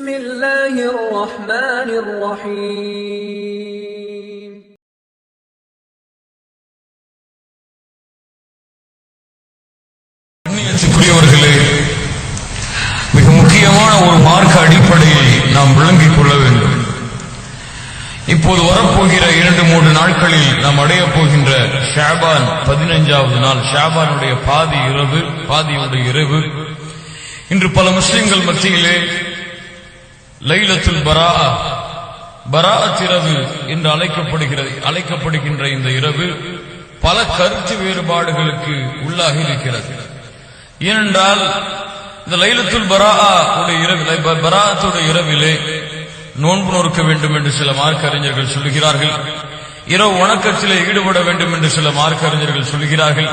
بسم الله الرحمن الرحيم கண்ணியத்துக்குரியவர்களே, மிக முக்கியமான ஒரு மார்க்க அடிப்படையை நாம் விளங்கிக் கொள்ள வேண்டும். இப்போது வரப்போகிற 2-3 நாட்களில் நாம் அடைய போகின்ற ஷாபான் 15வது நாள், ஷாபானுடைய பாதியுடைய இரவு. இன்று பல முஸ்லிம்கள் மத்தியிலே லைலத்துல் பராஅத் இரவு என்று அழைக்கப்படுகின்ற இந்த இரவு பல கருத்து வேறுபாடுகளுக்கு உள்ளாகி இருக்கிறது. ஏனென்றால் இந்த லைலத்துல் பராஅத்துடைய இரவிலே நோன்பு நோக்க வேண்டும் என்று சில மார்க்க அறிஞர்கள் சொல்லுகிறார்கள். இரவு வணக்கத்திலே ஈடுபட வேண்டும் என்று சில மார்க்க அறிஞர்கள் சொல்லுகிறார்கள்.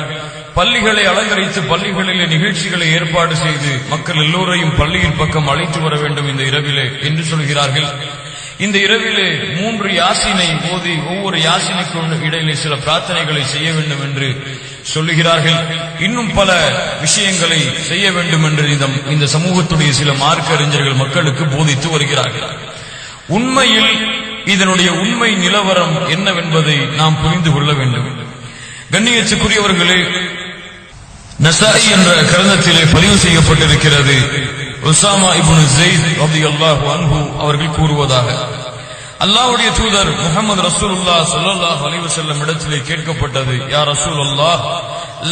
பள்ளிகளை அலங்கரித்து பள்ளிகளிலே நிகழ்ச்சிகளை ஏற்பாடு செய்து மக்கள் எல்லோரையும் பள்ளியின் பக்கம் அழைத்து வர வேண்டும் இந்த இரவிலே என்று சொல்கிறார்கள். இந்த இரவிலே 3 யாசினை ஓதி ஒவ்வொரு யாசினைக்கும் இடையிலே சில பிரார்த்தனைகளை செய்ய வேண்டும் என்று சொல்லுகிறார்கள். இன்னும் பல விஷயங்களை செய்ய வேண்டும் என்று இந்த சமூகத்துடைய சில மார்க்க அறிஞர்கள் மக்களுக்கு போதித்து வருகிறார்கள். உண்மையில் இதனுடைய உண்மை நிலவரம் என்னவென்பதை நாம் புரிந்து கொள்ள வேண்டும். கண்ணியத்துக்குரியவர்களே, நசாஇ என்ற கிரந்தத்திலே பதிவு செய்யப்பட்டிருக்கிறது. உஸாமா இப்னு ஸைத் ரலியல்லாஹு அன்ஹு அவர்கள் கூறுவதாக, அல்லாஹ்வுடைய தூதர் முஹம்மது ரசூலுல்லாஹ் ஸல்லல்லாஹு அலைஹி வஸல்லம் இடத்திலே கேட்கப்பட்டது, யா ரசூலல்லாஹ்,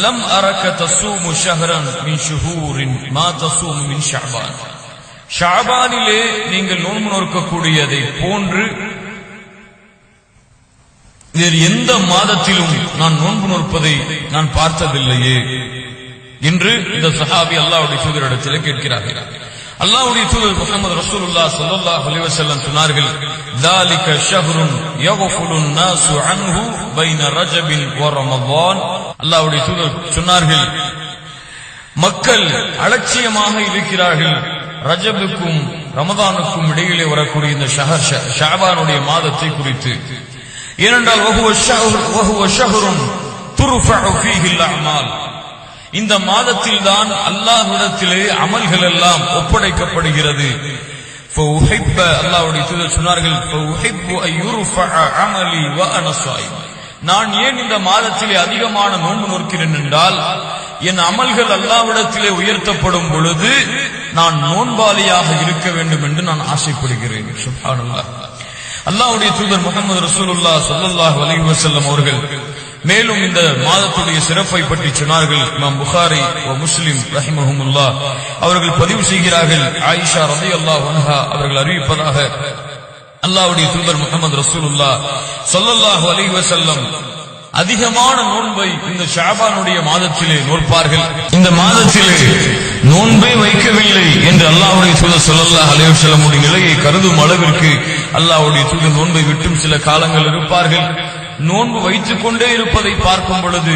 லம் அரக தஸூமு ஷஹரன் மின் ஷுஹூரின் மா தஸூமு மின் ஷஅபான். ஷஅபானிலே நீங்கள் நோன்பு நோக்கக்கூடியதை போன்று வேறு எந்த மாதத்திலும் நான் நோன்பு நோற்பதை நான் பார்த்ததில்லையே என்று இந்த சஹாபி அல்லாஹ்வுடைய தூதரிடத்திலே கேட்கிறார்கள். அல்லாஹ்வுடைய தூதர் முஹம்மது ரசூலுல்லாஹ் ஸல்லல்லாஹு அலைஹி வஸல்லம் சொன்னார்கள், ذَلِكَ شَهْرٌ يَغْفُلُ النَّاسُ عَنْهُ بَيْنَ رَجَبٍ وَرَمَضَانٍ. அல்லாஹ்வுடைய தூதர் சொன்னார்கள், மக்கள் அலட்சியமாக இருக்கிறார்கள் ரஜபுக்கும் ரமதானுக்கும் இடையிலே வரக்கூடிய இந்த ஷஅபானுடைய மாதத்தை குறித்து. ஏனென்றால் وَهُوَ شَهْرٌ تُرْفَعُ فِيهِ الْأَعْمَالُ. இந்த மாதத்தில் தான் அல்லாஹ்விடத்திலே அமல்கள் எல்லாம் ஒப்படைக்கப்படுகிறது. அல்லாஹ்வுடைய தூதர் சொன்னார்கள், நான் ஏன் இந்த மாதத்திலே அதிகமான நோன்பு நோக்கிறேன் என்றால், என் அமல்கள் அல்லாஹ்விடத்திலே உயர்த்தப்படும் பொழுது நான் நோன்பாளியாக இருக்க வேண்டும் என்று நான் ஆசைப்படுகிறேன். சுப்ஹானல்லாஹ். அல்லாஹ்வுடைய தூதர் முஹம்மது ரசூலுல்லாஹ் ஸல்லல்லாஹு அலைஹி வஸல்லம் அவர்கள் மேலும் இந்த மாதத்துடைய சிறப்பை பற்றி சொன்னார்கள். இமாம் புகாரி முஸ்லிம் ரஹிமஹுமுல்லாஹ் அவர்கள் பதிவு செய்கிறார்கள், ஆயிஷா ரலியல்லாஹு அன்ஹா அவர்கள் அறிவிப்பதாக, அல்லாஹ்வுடைய தூதர் முஹம்மது ரசூலுல்லாஹ் ஸல்லல்லாஹு அலைஹி வஸல்லம் அதிகமான நோன்பை இந்த ஷஅபானுடைய மாதத்திலே நோற்பார்கள். இந்த மாதத்திலே நோன்பே வைக்கவில்லை என்று அல்லாஹ்வுடைய தூதர் ஸல்லல்லாஹு அலைஹி வஸல்லம் நிலையை கருதும் அளவிற்கு அல்லாஹ்வுடைய தூதர் நோன்பை விட்டும் சில காலங்கள் இருப்பார்கள். நோன்பு வைத்துக் கொண்டே இருப்பதை பார்க்கும் பொழுது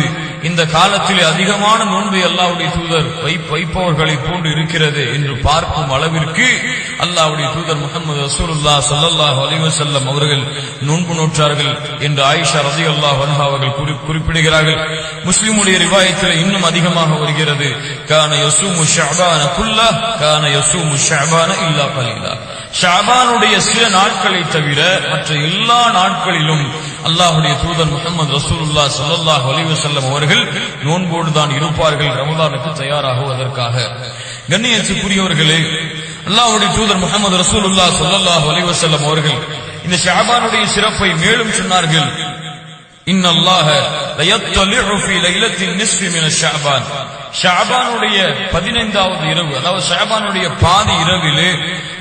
இந்த காலத்திலே அதிகமான நோன்பை அல்லாஹ்வுடைய தூதர் வைப்பவர்களை போன்று இருக்கிறது என்று பார்க்கும் அளவிற்கு அல்லாஹ்வுடைய தூதர் முஹம்மது ரசூலுல்லாஹ் ஸல்லல்லாஹு அலைஹி வஸல்லம் அவர்கள் நோன்பு நோற்றார்கள் என்று ஆயிஷா ரலியல்லாஹு அன்ஹா அவர்கள் குறிப்பிடுகிறார்கள். முஸ்லிமுடைய ரிவாயத்திலே இன்னும் அதிகமாக வருகிறது, கான யஸூமு ஷஅபான குல்லஹ் கான யஸூமு ஷஅபான இல்லா கலீலா. ஷஅபானுடைய சில நாட்களை தவிர மற்ற எல்லா நாட்களிலும் அல்லாஹ்வுடைய தூதர் முஹம்மது ரசூலுல்லாஹ் ஸல்லல்லாஹு அலைஹி வஸல்லம் அவர்கள் நோன்போடு தான் இருப்பார்கள் ரமதானுக்கு தயாராகுவதற்காக. கண்ணியத்துக்குரியவர்களே, அல்லாஹ்வுடைய தூதர் முஹம்மது ரசூலுல்லாஹ் ஸல்லல்லாஹு அலைஹி வஸல்லம் அவர்கள் இந்த ஷஅபானுடைய சிறப்பை மேலும் சொன்னார்கள், இன்னல்லாஹ லயத்தலிஉ ஃபீ லைலத்தின் நிஸ்ஃபி மின ஷஅபான். ஷஅபானுடைய 15வது இரவு, அதாவது ஷஅபானுடைய பாதி இரவிலே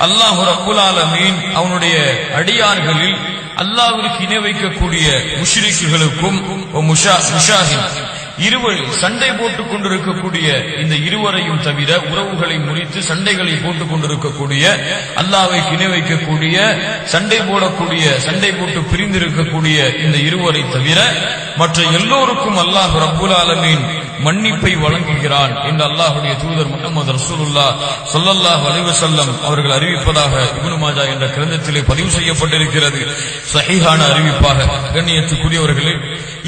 அல்லாஹ் ரப்புல் ஆலமீன் அவனுடைய அடியார்களில் அல்லாஹ்விற்கு இணை வைக்கக்கூடிய முஷ்ரிக்குகளுக்கும் முஷாஹின் சண்டை போட்டுக் கொண்டிருக்கக்கூடிய இந்த இருவரையும் தவிர, உறவுகளை முறித்து சண்டைகளை போட்டுக் கொண்டிருக்கக்கூடிய, அல்லாஹ்வை இணை வைக்கக்கூடிய, சண்டை போட்டு பிரிந்திருக்கக்கூடிய இந்த இருவரை தவிர மற்ற எல்லோருக்கும் அல்லாஹ் ரப்புல் ஆலமீன் மன்னிப்பை வழங்குகிறான் என்று அல்லாஹ்வுடைய தூதர் முஹம்மது ரசூலுல்லாஹ் ஸல்லல்லாஹு அலைஹி வஸல்லம் அவர்கள் அறிவிப்பதாக இப்னு மாஜா என்ற கிரந்தத்திலே பதிவு செய்யப்பட்டிருக்கிறது, சஹீஹான அறிவிப்பாக. கண்ணியத்துக்குரியவர்களே,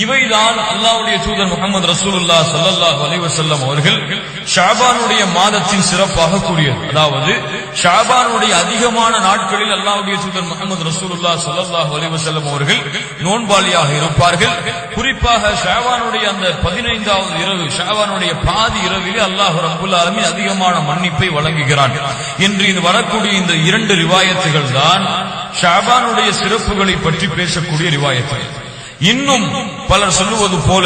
இவைதான் அல்லாஹ்வுடைய தூதர் முஹம்மது ரசூலுல்லாஹ் ஸல்லல்லாஹு அலைஹி வஸல்லம் அவர்கள் ஷஅபானுடைய மாதத்தின் சிறப்பாக கூறியது. அதாவது ஷாபானுடைய அதிகமான நாட்களில் அல்லாஹ்வுடைய தூதர் முஹம்மது ரசூலுல்லாஹ் ஸல்லல்லாஹு அலைஹி வஸல்லம் அவர்கள் நோன்பாளியாக இருப்பார்கள். குறிப்பாக ஷாபானுடைய அந்த 15வது இரவு, ஷாபானுடைய பாதி இரவிலே அல்லாஹ் ரப்பல் ஆலமீன் அதிகமான மன்னிப்பை வழங்குகிறான் என்று இது வரக்கூடிய இந்த 2 ரிவாயத்துகள் தான் ஷாபானுடைய சிறப்புகளை பற்றி பேசக்கூடிய ரிவாயத்துகள். இன்னும் பலர் சொல்லுவது போல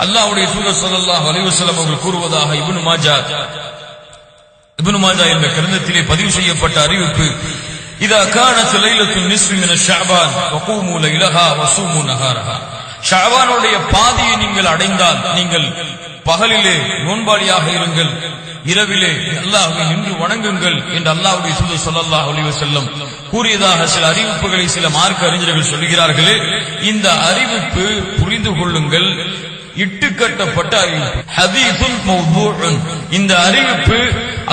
அல்லாஹ்வுடைய தூதர் ஸல்லல்லாஹு அலைஹி வஸல்லம் அவர்கள் கூறுவதாக இப்னு மாஜா என்ற கிரந்தத்திலே பதிவு செய்யப்பட்ட அறிவிப்பு, இதா கானத் லைலத்துன் நிஸ்ஃபி மின ஷஅபான் வகூமு லைலஹா வஸூமு நஹாரஹா. ஷஅபானுடைய பாதியை நீங்கள் அடைந்தால் நீங்கள் பகலிலே நோன்பாளியாக இருங்கள், இரவிலே அல்லாஹ்வை நின்று வணங்குங்கள் என்று அல்லாஹ்வுடைய தூதர் ஸல்லல்லாஹு அலைஹி வஸல்லம் கூறியதாக சில அறிவிப்புகளை சில மார்க்க அறிஞர்கள் சொல்கிறார்களே. இந்த அறிவிப்பு புரிந்து கொள்ளுங்கள், இட்டுக்கட்டப்பட்ட அறிவிப்பு, ஹதீஸுன் மௌதூஉன். இந்த அறிவிப்பு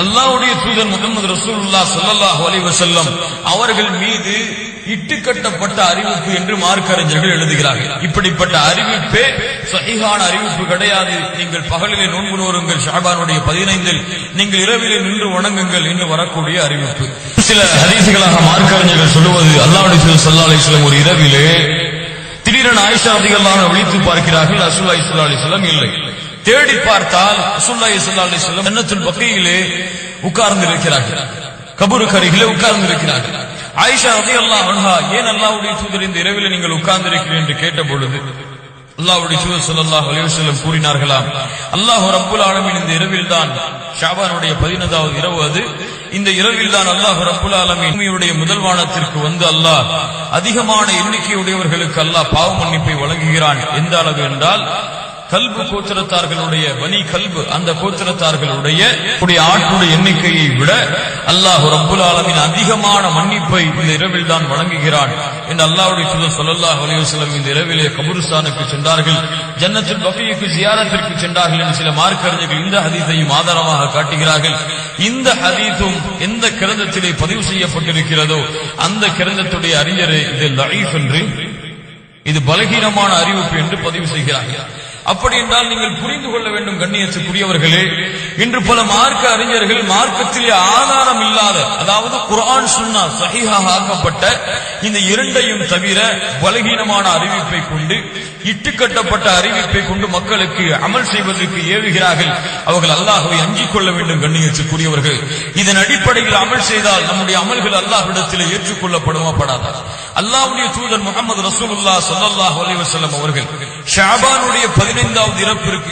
அல்லாஹ்வுடைய தூதர் முஹம்மது ரசூலுல்லாஹ் ஸல்லல்லாஹு அலைஹி வஸல்லம் அவர்கள் மீது இட்டுக்கட்டப்பட்ட அறிவிப்பு என்று மார்க்க அறிஞர்கள் எழுதுகிறார்கள். இப்படிப்பட்ட அறிவிப்பே சஹீஹான அறிவிப்பு கிடையாது. நீங்கள் பகலிலே நோன்பு நோருங்கள், ஷஅபானுடைய 15இல் நீங்கள் இரவிலே நின்று வணங்குங்கள் என்று வரக்கூடிய அறிவிப்பு. சில ஹதீஸ்களாக மார்க்க அறிஞர்கள் சொல்லுவது, அல்லாஹ்வுடைய தூதர் ஸல்லல்லாஹு அலைஹி வஸல்லம் ஒரு இரவிலே திடீரென ஆயிஷா ரலியல்லாஹு அன்ஹா விழித்து பார்க்கிறார்கள், ரசூலுல்லாஹி ஸல்லல்லாஹு அலைஹி வஸல்லம் இல்லை. தேடி பார்த்தால் ரசூலுல்லாஹி ஸல்லல்லாஹு அலைஹி வஸல்லம் ஜன்னத்துல் பக்கீயிலே உட்கார்ந்து இருக்கிறார்கள், கபருக்கு அருகிலே உட்கார்ந்து இருக்கிறார்கள். ஆயிஷா ரலியல்லாஹு அன்ஹா, ஏன் அல்லாஹ்வுடைய தூதர் இந்த இரவிலே நீங்கள் உட்கார்ந்து இருக்கிறீர்கள் என்று கேட்ட பொழுது அல்லாஹ்வுடைய தூதர் ஸல்லல்லாஹு அலைஹி வஸல்லம் கூறினார்களாம், அல்லாஹ் ரப்பல் ஆலமீன் இந்த இரவில் தான், ஷஅபானுடைய 15வது இரவு அது, இந்த இரவில் தான் அல்லாஹ் ரப்பல் ஆலமீன் பூமியுடைய முதல் வானத்திற்கு வந்து அல்லாஹ் அதிகமான எண்ணிக்கையுடையவர்களுக்கு அல்லாஹ் பாவ மன்னிப்பை வழங்குகிறான். எந்த அளவு என்றால், கல்பு கோத்திரத்தார்களுடைய பனி கல்பு, அந்த கோத்திரத்தார்களுடைய ஆட்களுடைய எண்ணிக்கையை விட அல்லாஹ் ரப்பல் ஆலமீன் அதிகமான மன்னிப்பை இந்த இரவில் தான் வழங்குகிறான் என்று அல்லாஹ்வுடைய தூதர் ஸல்லல்லாஹு அலைஹி வஸல்லம் இந்த இரவிலே கபருஸ்தானுக்கு சென்றார்கள், ஜன்னத்துல் பகீக்கு ஜியாரத்திற்கு சென்றார்கள் என்று சில மார்க்க அறிஞர்கள் இந்த ஹதீஸையும் ஆதாரமாக காட்டுகிறார்கள். இந்த ஹதீஸும் எந்த கிரந்தத்திலே பதிவு செய்யப்பட்டிருக்கிறதோ அந்த கிரந்தத்துடைய அறிஞரே இது லஈஃப் என்று, இது பலகீனமான அறிவிப்பு என்று பதிவு செய்கிறார்கள். அப்படி என்றால் நீங்கள் புரிந்து கொள்ள வேண்டும் கண்ணியத்துக்குரியவர்களே, இன்று பல மார்க்க அறிஞர்கள் மார்க்கத்திலே ஆதாரம் இல்லாத, அதாவது குர்ஆன் சுன்னா சஹீஹாக ஆக்கப்பட்ட இந்த இரண்டையும் தவிர பலகீனமான அறிவிப்பை கொண்டு, இட்டுக்கட்டப்பட்ட அறிவிப்பை கொண்டு மக்களுக்கு அமல் செய்வதற்கு ஏவுகிறார்கள். அவர்கள் அல்லாஹ்வை அஞ்சிக் கொள்ள வேண்டும் கண்ணியத்துக்குரியவர்கள். இதன் அடிப்படையில் அமல் செய்தால் நம்முடைய அமல்கள் அல்லாஹ்விடத்திலே ஏற்றுக்கொள்ளப்படுமா படாதா? அல்லாஹ்வுடைய தூதர் முஹம்மது ரசூலுல்லாஹ் ஸல்லல்லாஹு அலைஹி வஸல்லம் அவர்கள் ஷஅபானுடைய 15வது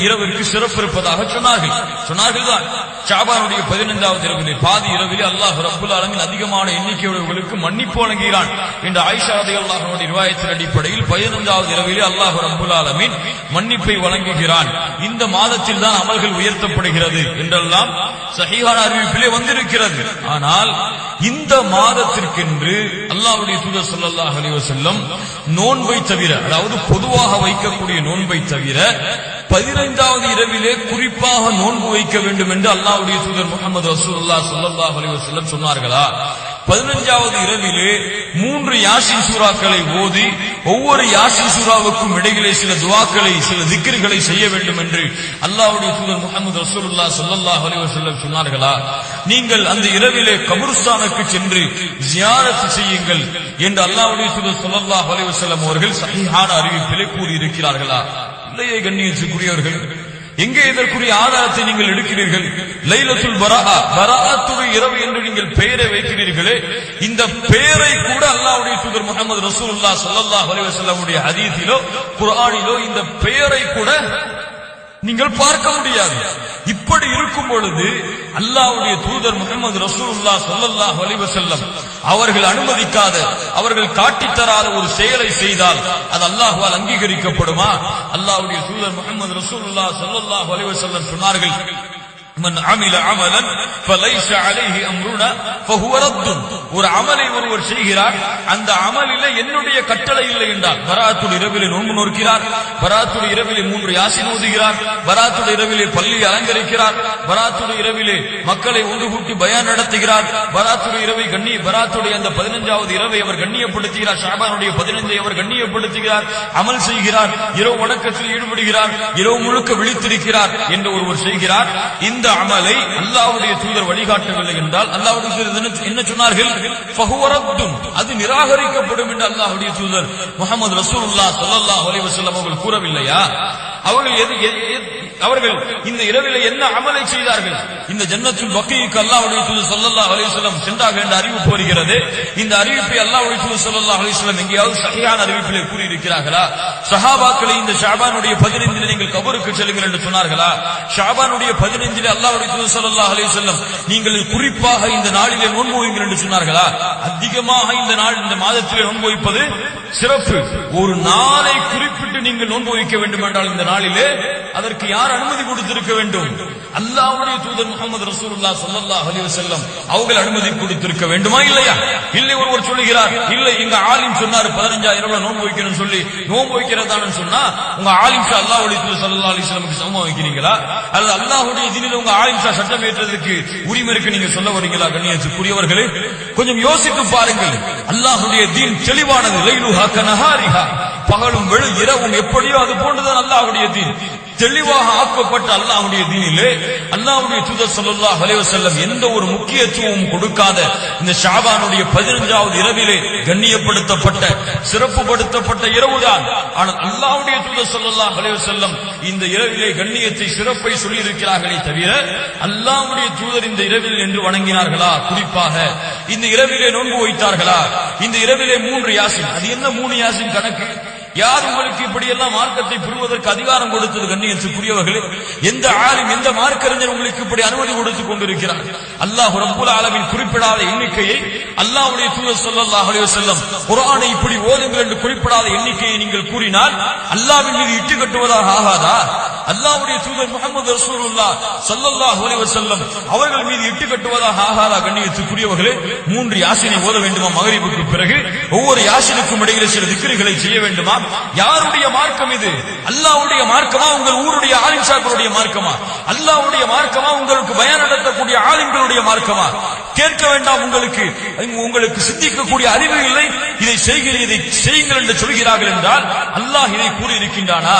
இரவிற்கு சிறப்பு இருப்பதாக சொன்னார்கள். ஷஅபானுடைய 15வது இரவிலே பாதி இரவிலே அல்லாஹ் ரப்பல் ஆலமீன் அதிகமான எண்ணிக்கையுடையவர்களுக்கு மன்னிப்பு வழங்குகிறான் என்று ஆயிஷா ரலியல்லாஹு அன்ஹா ரிவாயத்தின் அடிப்படையில் 15வது இரவிலே அல்லாஹ் ரப்பல் ஆலமீன் மன்னிப்பை வழங்குகிறான். இந்த மாதத்தில் தான் அமல்கள் உயர்த்தப்படுகிறது என்றெல்லாம் சஹீஹான அறிவிப்பிலே வந்திருக்கிறது. ஆனால் இந்த மாதத்திற்கென்று அல்லாஹ்வுடைய தூதர் ஸல்லல்லாஹு அலைஹி வஸல்லம் நோன்பை தவிர, அதாவது பொதுவாக வைக்கக்கூடிய நோன்பை தவிர 15வது இரவிலே குறிப்பாக நோன்பு வைக்க வேண்டும் என்று அல்லாஹ்வுடைய தூதர் முஹம்மது ரசூலுல்லாஹ் ஸல்லல்லாஹு அலைஹி வஸல்லம் சொன்னார்களா? 15வது இரவிலே 3 யாசீன் சூறாக்களை ஓதி ஒவ்வொரு யாசீன் சூறாவுக்கும் இடையிலே சில துஆக்களை, சில திக்ர்களை செய்ய வேண்டும் என்று அல்லாஹ்வுடைய தூதர் முஹம்மது ரசூலுல்லாஹ் ஸல்லல்லாஹு அலைஹி வஸல்லம் சொன்னார்களா? நீங்கள் அந்த இரவிலே கபருஸ்தானுக்கு சென்று ஜியாரத் செய்யுங்கள் என்று அல்லாஹ்வுடைய தூதர் ஸல்லல்லாஹு அலைஹி வஸல்லம் அவர்கள் சஹீஹான அறிவிப்பிலே கூறியிருக்கிறார்களா? இல்லையே கண்ணியத்துக்குரியவர்கள். எங்கே இதற்குரிய ஆதாரத்தை நீங்கள் எடுக்கிறீர்கள்? லைலத்துல் பராஅத்துடைய இரவு என்று நீங்கள் பெயரை வைக்கிறீர்களே, இந்த பெயரை கூட அல்லாஹ்வுடைய தூதர் முஹம்மது ரசூலுல்லாஹ் ஸல்லல்லாஹு அலைஹி வஸல்லம் உடைய ஹதீஸிலோ குர்ஆனிலோ இந்த பெயரை கூட நீங்கள் பார்க்க முடியாது. இப்படி இருக்கும் பொழுது அல்லாஹ்வுடைய தூதர் முஹம்மது ரசூலுல்லாஹ் ஸல்லல்லாஹு அலைஹி வஸல்லம் அவர்கள் அனுமதிக்காத, அவர்கள் காட்டித் தராத ஒரு செயலை செய்தால் அது அல்லாஹ்வால் அங்கீகரிக்கப்படுமா? அல்லாஹ்வுடைய தூதர் முஹம்மது ரசூலுல்லாஹ் ஸல்லல்லாஹு அலைஹி வஸல்லம் சொன்னார்கள், மன் அமில அமலன் ஃபலைஸ அலைஹி அம்ருனா ஃபஹுவ ரத்துன். ஒரு அமலை ஒருவர் செய்கிறார், அந்த அமலிலே என்னுடைய கட்டளை இல்லை என்றால், பராத்துடைய இரவிலே நோன்பு நோக்கிறார், பராத்துடைய இரவிலே 3 யாசீன் ஓதுகிறார், பராத்துடைய இரவிலே பள்ளி அலங்கரிக்கிறார், பராத்துடைய இரவிலே மக்களை ஒன்று கூட்டி பயான் நடத்துகிறார், பராத்துடைய இரவை பராத்துடைய அந்த 15வது இரவை அவர் கண்ணியப்படுத்துகிறார், ஷஅபானுடைய 15ஐ அவர் கண்ணியப்படுத்துகிறார், அமல் செய்கிறார், இரவு வணக்கத்தில் ஈடுபடுகிறார், இரவு முழுக்க விழித்திருக்கிறார் என்று ஒருவர் செய்கிறார். இந்த எந்த அமலை அல்லாஹ்வுடைய தூதர் வழிகாட்டவில்லை என்றால் அல்லாஹ்வுடைய தூதர் என்ன சொன்னார்கள்? ஃபஹுவ ரத்துன், அது நிராகரிக்கப்படும் என்று அல்லாஹ்வுடைய தூதர் முஹம்மது ரசூலுல்லாஹ் ஸல்லல்லாஹு அலைஹி வஸல்லம் அவர்கள் கூறவில்லையா? அவர்கள் இந்த இரவிலே என்ன அமலை செய்தார்கள்? இந்த ஜன்னத்துல் பக்கீக்கு அல்லாஹ்வுடைய தூதர் ஸல்லல்லாஹு அலைஹி வஸல்லம் சென்றார்கள் என்ற அறிவிப்பு வருகிறது. இந்த அறிவிப்பை அல்லாஹ்வுடைய தூதர் ஸல்லல்லாஹு அலைஹி வஸல்லம் எங்கேயாவது சஹீஹான அறிவிப்பிலே கூறியிருக்கிறார்களா? சஹாபாக்களை இந்த ஷஅபானுடைய 15 நீங்கள் கபருக்கு செல்லுங்கள் என்று சொன்னார்களா? ஷஅபானுடைய 15 அல்லாஹ்வுடைய தூதர் ஸல்லல்லாஹு அலைஹி வஸல்லம் நீங்கள் குறிப்பாக இந்த நாளிலே நோன்பு வையுங்கள் என்று சொன்னார்களா? அதிகமாக இந்த மாதத்திலே நோன்பு வைப்பது சிறப்பு. ஒரு நாளை குறிப்பிட்டு நீங்கள் நோன்பு வைக்க வேண்டும் என்றால் இந்த நாளிலே அதற்கு யார் அனுமதி கொடுத்திருக்க வேண்டும்? அல்லாஹ்வுடைய தூதர் முஹம்மது ரசூலுல்லாஹ் ஸல்லல்லாஹு அலைஹி வஸல்லம் அவர்கள் அனுமதி கொடுத்திருக்க வேண்டுமா இல்லையா? இல்லை ஒருவர் சொல்லுகிறார், இல்லை எங்க ஆலிம் சொன்னார் 15,000 நோன்பு வைக்கணும்னு சொல்லி நோன்பு வைக்கிறதான்னு சொன்னா உங்க ஆலிம் ஷா அல்லாஹ்வுடைய தூதர் ஸல்லல்லாஹு அலைஹி வஸல்லமுக்கு சமமா வைக்கிறீங்களா? அல்லது அல்லாஹ்வுடைய தீனில் உங்க ஆலிம் ஷா சட்டம் ஏற்றதுக்கு உரிமை இருக்கு நீங்க சொல்ல வரீங்களா? கண்ணியத்துக்குரியவர்களே, கொஞ்சம் யோசித்து பாருங்கள். அல்லாஹ்வுடைய தீன் தெளிவானது. லைலுஹா கனஹாரிஹா, பகலும் இரவும் எப்படியோ அது போன்றுதான் அல்லாஹ்வுடைய தீன். தெளிவாக ஆக்கப்பட்ட அல்லாஹ்வுடைய தீனிலே அல்லாஹ்வுடைய தூதர் ஸல்லல்லாஹு அலைஹி வஸல்லம் எந்த ஒரு முக்கியத்துவமும் கொடுக்காத இந்த ஷஅபானுடைய 15வது இரவிலே கண்ணியப்படுத்தப்பட்ட சிறப்புப்படுத்தப்பட்ட இரவுதான். ஆனால் அல்லாஹ்வுடைய தூதர் ஸல்லல்லாஹு அலைஹி வஸல்லம் இந்த இரவிலே கண்ணியத்தை சிறப்பை சொல்லி இருக்கிறார்களே தவிர அல்லாஹ்வுடைய தூதர் இந்த இரவில் என்று வணங்கினார்களா? குறிப்பாக இந்த இரவிலே நோன்பு வைத்தார்களா? இந்த இரவிலே 3 யாசின், அது என்ன 3 யாசின் கணக்கு? யார் உங்களுக்கு இப்படி எல்லாம் மார்க்கத்தை புரிவதற்கு அதிகாரம் கொடுத்தது? கண்ணியத்துக்குரியவர்களே, எந்த ஆலிம் எந்த மார்க்கறிஞர் உங்களுக்கு இப்படி அனுமதி கொடுத்துக் கொண்டிருக்கிறார்? அல்லாஹ் ரப்புல் ஆலமீன் குறிப்பிடாத எண்ணிக்கையை அல்லாஹ்வுடைய தூதர் ஸல்லல்லாஹு அலைஹி வஸல்லம் குர்ஆனை இப்படி ஓதுங்கள் என்று குறிப்பிடாத எண்ணிக்கையை நீங்கள் கூறினால் அல்லாஹ்வின் மீது இட்டு கட்டுவதாக ஆகாதா? அல்லாஹ்வுடைய தூதர் முஹம்மது ரசூலுல்லாஹ் ஸல்லல்லாஹு அலைஹி வஸல்லம் அவர்கள் மீது இட்டு கட்டுவதாக ஆகாதா? கண்ணியத்துக்குரியவர்களே, 3 யாசினை ஓத வேண்டுமா? மக்ரிபுக்கு பிறகு ஒவ்வொரு யாசினுக்கும் இடையிலே சில திக்ருகளை செய்ய வேண்டுமா? யாருடைய மார்க்கம் இது? அல்லாஹ்வுடைய மார்க்கமா? உங்கள் ஊருடைய ஆலிம் ஷாக்களுடைய மார்க்கமா? அல்லாஹ்வுடைய மார்க்கமா? உங்களுக்கு பயான் நடத்தக்கூடிய ஆலிம்களுடைய மார்க்கமா? கேட்க வேண்டாம். உங்களுக்கு சிந்திக்கக்கூடிய அறிவு இல்லை. இதை செய்யுங்கள் என்று சொல்கிறார்கள் என்றால் அல்லாஹ் இதை கூறியிருக்கின்றானா?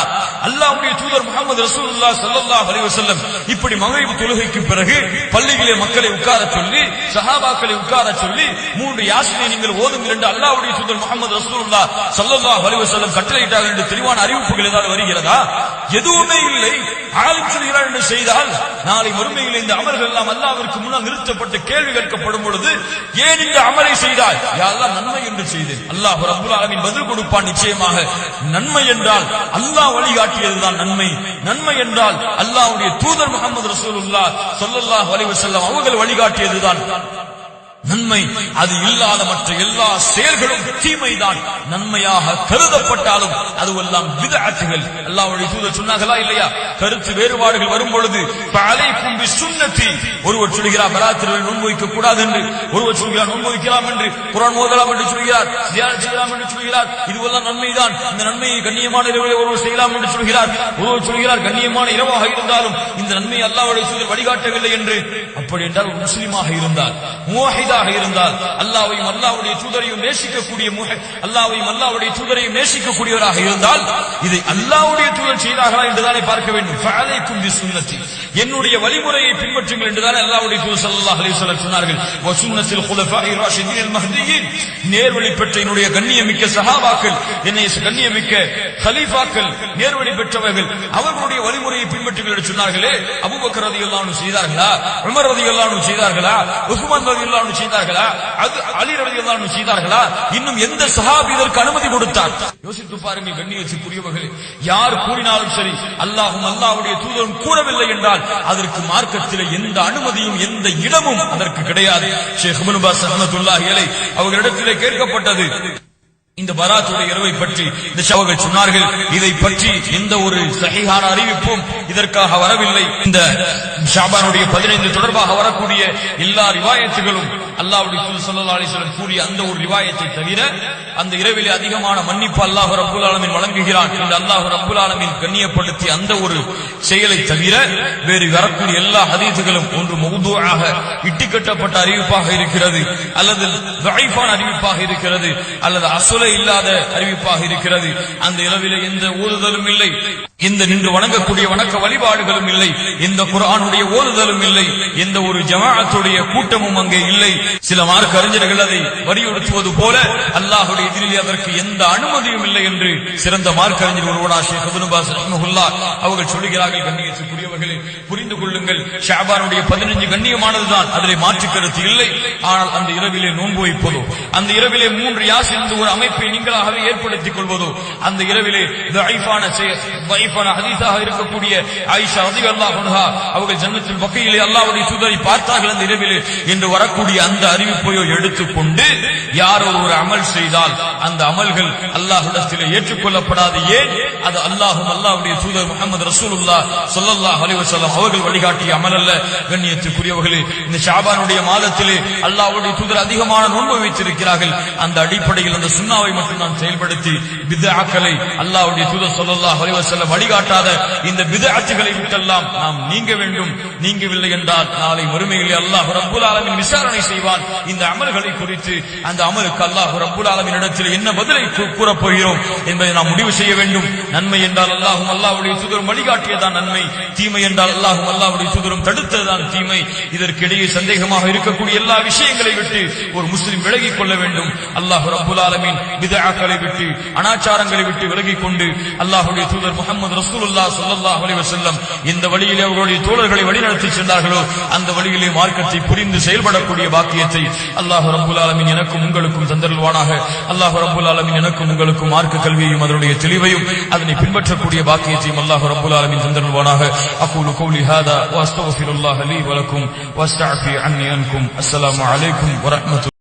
அல்லாஹ்வுடைய தூதர் முஹம்மது ரசூலுல்லாஹ் ஸல்லல்லாஹு அலைஹி வஸல்லம் இப்படி மக்ரிப் தொழுகைக்கு பிறகு பள்ளியிலே மக்களை உட்கார சொல்லி சஹாபாக்களை உட்கார சொல்லி 3 யாசினை நீங்கள் ஓதுங்கள் என்று அல்லாஹ்வுடைய தூதர் முஹம்மது ரசூலுல்லாஹ் ஸல்லல்லாஹு அலைஹி வஸல்லம் கட்டளையிட்டார்கள் என்று தெளிவான அறிவிப்புகள் ஏதாவது வருகிறதா? எதுவுமே இல்லை. ஆலிம் சொல்கிறார் என்று செய்தால் நாளை மறுமையில் இந்த அமல்கள் எல்லாம் அல்லாஹ்விற்கு முன்னால் நிறுத்தப்பட்டு கேள்வி கேட்கப்படும் பொழுது ஏன் இந்த அமலை செய்தாய்? யா அல்லாஹ் நன்மை என்று செய்தேன். அல்லாஹ் ரப்புல் ஆலமீன் பதில் கொடுப்பான். நிச்சயமாக நன்மை என்றால் அல்லாஹ் வழிகாட்டியதுதான் நன்மை. நன்மை என்றால் அல்லாஹ்வுடைய தூதர் முஹம்மது ரசூலுல்லாஹ் ஸல்லல்லாஹு அலைஹி வஸல்லம் அவர்கள் வழிகாட்டியதுதான் நன்மை. அது இல்லாத மற்ற எல்லா செயல்களும் தீமைதான். நன்மையாக கருதப்பட்டாலும் அதுவெல்லாம் பித்அத்துகள். அல்லாஹ்வுடைய தூதர் சொன்னார்களா இல்லையா? கருத்து வேறுபாடுகள் வரும் பொழுது ஃபஅலைக்கும் பிசுன்னதி, ஒருவர் சொல்கிறார் பராத்திரவில் நோன்பு வைக்க கூடாது என்று, ஒருவர் சொல்கிறார் நோன்பு வைக்கலாம் என்று, குர்ஆன் ஓதலாம் என்று சொல்கிறார், தியானம் செய்யலாம் என்று சொல்கிறார். இதுவெல்லாம் நன்மைதான். இந்த நன்மையை கண்ணியமான இரவிலே ஒருவர் செய்யலாம் என்று சொல்கிறார். ஒருவர் சொல்கிறார் கண்ணியமான இரவாக இருந்தாலும் இந்த நன்மையை அல்லாஹ்வுடைய தூதர் வழிகாட்டவில்லை என்று. அப்படி என்றால் ஒரு முஸ்லிமாக இருந்தால், முவஹிதா இருந்தால், அல்லாஹ்வையும் அல்லாஹ்வுடைய தூதரையும் நேசிக்கக்கூடிய அல்லாஹ்வையும் அல்லாஹ்வுடைய தூதரையும் நேசிக்கக்கூடியவராக இருந்தால் இதை அல்லாஹ்வுடைய தூதர் செய்தார்களா என்றுதானே பார்க்க வேண்டும். ஃபஅலைக்கும் பிசுன்னதி, என்னுடைய வழிமுறையை பின்பற்றுங்கள் என்றுதானே அல்லாஹ்வுடைய தூதர் ஸல்லல்லாஹு அலைஹி வஸல்லம் சொன்னார்கள். வ சுன்னத்தில் குலஃபாஇ ராஷிதீன் அல் மஹ்தியீன், நேர்வழி பெற்ற என்னுடைய கண்ணியமிக்க சஹாபாக்கள், என்னை கண்ணியமிக்க கலீஃபாக்கள், நேர்வழி பெற்றவர்கள், அவர்களுடைய வழிமுறையை பின்பற்றுங்கள் என்று சொன்னார்களே. அபூபக்கர் ரலியல்லாஹு அன்ஹு செய்தார்களா? உமர் ரலியல்லாஹு அன்ஹு செய்தார்களா? உஸ்மான் ரலியல்லாஹு அன்ஹு செய்தார்களா? அது அலி ரலியல்லாஹு அன்ஹு செய்தார்களா? இன்னும் எந்த சஹாபி இதற்கு அனுமதி கொடுத்தார்? யோசித்து பாருங்கள் கண்ணியத்துக்குரியவர்களே. யார் கூறினாலும் சரி அல்லாஹ்வும் அல்லாஹ்வுடைய தூதரும் கூறவில்லை என்றால் அதற்கு மார்க்கத்திலே எந்த அனுமதியும் எந்த இடமும் அதற்கு கிடையாது. ஷேக் இப்னு பாஸ் ரஹ்மத்துல்லாஹி அலைஹி அவர்களிடத்திலே கேட்கப்பட்டது இந்த பராத்துடைய இரவை பற்றி. இந்த ஷவர்கள் சொன்னார்கள் இதை பற்றி எந்த ஒரு சஹீஹான அறிவிப்பும் இதற்காக வரவில்லை. இந்த ஷாபானுடைய 15 தொடர்பாக வரக்கூடிய எல்லா ரிவாயத்துகளும் அல்லாஹ்வுடைய தூதர் ஸல்லல்லாஹு அலைஹி வஸல்லம் கூறிய அந்த ஒரு ரிவாயத்தை தவிர அந்த இரவிலே அதிகமான மன்னிப்பு அல்லாஹ் ரப்புல் ஆலமீன் வழங்குகிறான் என்று அல்லாஹ் ரப்புல் ஆலமீன் கண்ணியப்படுத்திய அந்த ஒரு செயலை தவிர வேறு வரக்கூடிய எல்லா ஹதீஸுகளும் ஒன்று மௌதூஆக இட்டுக்கட்டப்பட்ட அறிவிப்பாக இருக்கிறது, அல்லது தஈஃபான அறிவிப்பாக இருக்கிறது, அல்லது அஸ்ஸலே இல்லாத அறிவிப்பாக இருக்கிறது. அந்த இரவிலே எந்த ஊதுதலும் இல்லை. இந்த நின்று வணங்கக்கூடிய வணக்க வழிபாடுகளும் இல்லை, இந்த குர்ஆனுடைய ஓதுதலும் இல்லை, எந்த ஒரு ஜமாஅத்துடைய கூட்டமும் அங்கே இல்லை. சில மார்க்க அறிஞர்கள் அதை வலியுறுத்துவது போல அல்லாஹ்வுடைய எதிரிலே அதற்கு எந்த அனுமதியும் இல்லை என்று சிறந்த மார்க்க அறிஞர் ஒருவரா ஷேக் இப்னு பாஸ் ரஹ்மத்துல்லாஹ் அவர்கள் சொல்கிறார்கள். கண்ணியத்துக்குரியவர்களே, புரிந்து கொள்ளுங்கள், ஷஅபானுடைய 15 கண்ணியமானதுதான், அதிலே மாற்று கருத்து இல்லை. ஆனால் அந்த இரவிலே நோன்பு வைப்பதோ, அந்த இரவிலே 3 யாசின் என்ற ஒரு அமைப்பை நீங்களாகவே ஏற்படுத்திக் கொள்வதோ, அந்த இரவிலே தஈஃபான ஹதீஸாக இருக்கக்கூடிய ஆயிஷா ரலியல்லாஹு அன்ஹா அவர்கள் ஜன்னத்துல் பக்கீயிலே அல்லாஹ்வுடைய தூதரை பார்த்தார்கள் அந்த இரவிலே என்று வரக்கூடிய அந்த அறிவிப்பையோ எடுத்துக்கொண்டு யார் ஒரு அமல் செய்தால் அந்த அமல்கள் அல்லாஹ்விடத்திலே ஏற்றுக்கொள்ளப்படாது. ஏன்? அது அல்லாஹ்வும் அல்லாஹ்வுடைய தூதர் முஹம்மது ரசூலுல்லாஹ் ஸல்லல்லாஹு அலைஹி வஸல்லம் அவர்கள் வழிகாட்டிய அமல் அல்ல. கண்ணியத்துக்குரியவர்களே, இந்த ஷஅபானுடைய மாதத்திலே அல்லாஹ்வுடைய தூதர் அதிகமான நோன்பு வைத்திருக்கிறார்கள். அந்த அடிப்படையில் அந்த சுன்னாவை மட்டும் நாம் செயல்படுத்தி பித்ஆக்களை அல்லாஹ்வுடைய தூதர் ஸல்லல்லாஹு அலைஹி வஸல்லம் வழிகாட்டாத இந்த பித்ஆத்துகளை விட்டெல்லாம் நாம் நீங்க வேண்டும். நீங்கவில்லை என்றால் நாளை மறுமையிலே அல்லாஹ் ரப்பல் ஆலமீன் விசாரணை செய்வான் இந்த அமல்களை குறித்து. அந்த அமலுக்கு அல்லாஹ் ரப்பல் ஆலமீன் இடத்தில் என்ன பதிலை கூறப் போகிறோம் என்பதை நாம் முடிவு செய்ய வேண்டும். நன்மை என்றால் அல்லாஹ்வும் அல்லாஹ்வுடைய தூதரும் வழிகாட்டியதான் நன்மை, தீமை என்றால் அல்லாஹ்வும் அல்லாஹ்வுடைய தூதரும் தடுத்ததுதான் தீமை. இதற்கிடையே சந்தேகமாக இருக்கக்கூடிய எல்லா விஷயங்களை விட்டு ஒரு முஸ்லிம் விலகிக் கொள்ள வேண்டும். அல்லாஹ் ரப்பல் ஆலமீன் பித்ஆக்களை விட்டு, அனாச்சாரங்களை விட்டு விலகிக் கொண்டு அல்லாஹ்வுடைய தூதர் முஹம்மது ரசூலுல்லாஹ் ஸல்லல்லாஹு அலைஹி வஸல்லம் இந்த வழியிலே அவர்களுடைய தோழர்களை வழிநடத்தி சென்றார்களோ அந்த வழியிலே மார்க்கத்தை புரிந்து செயல்படக்கூடிய பாக்கியத்தை அல்லாஹ் ரப்பல் ஆலமீன் எனக்கும் உங்களுக்கும் தந்தருள்வானாக. அல்லாஹ் ரப்பல் ஆலமீன் எனக்கும் உங்களுக்கும் மார்க்க கல்வியையும் அதனுடைய தெளிவையும் அதனை பின்பற்றக்கூடிய பாக்கியத்தையும் அல்லாஹ் ரப்பல் ஆலமீன் தந்தருள்வானாக. அகூலு கௌலி ஹாதா வ அஸ்தக்ஃபிருல்லாஹ லீ வ லக்கும் வ அஸ்தக்ஃபி அன்னி அன்கும். அஸ்ஸலாமு அலைக்கும் வ ரஹ்மத்துல்லாஹி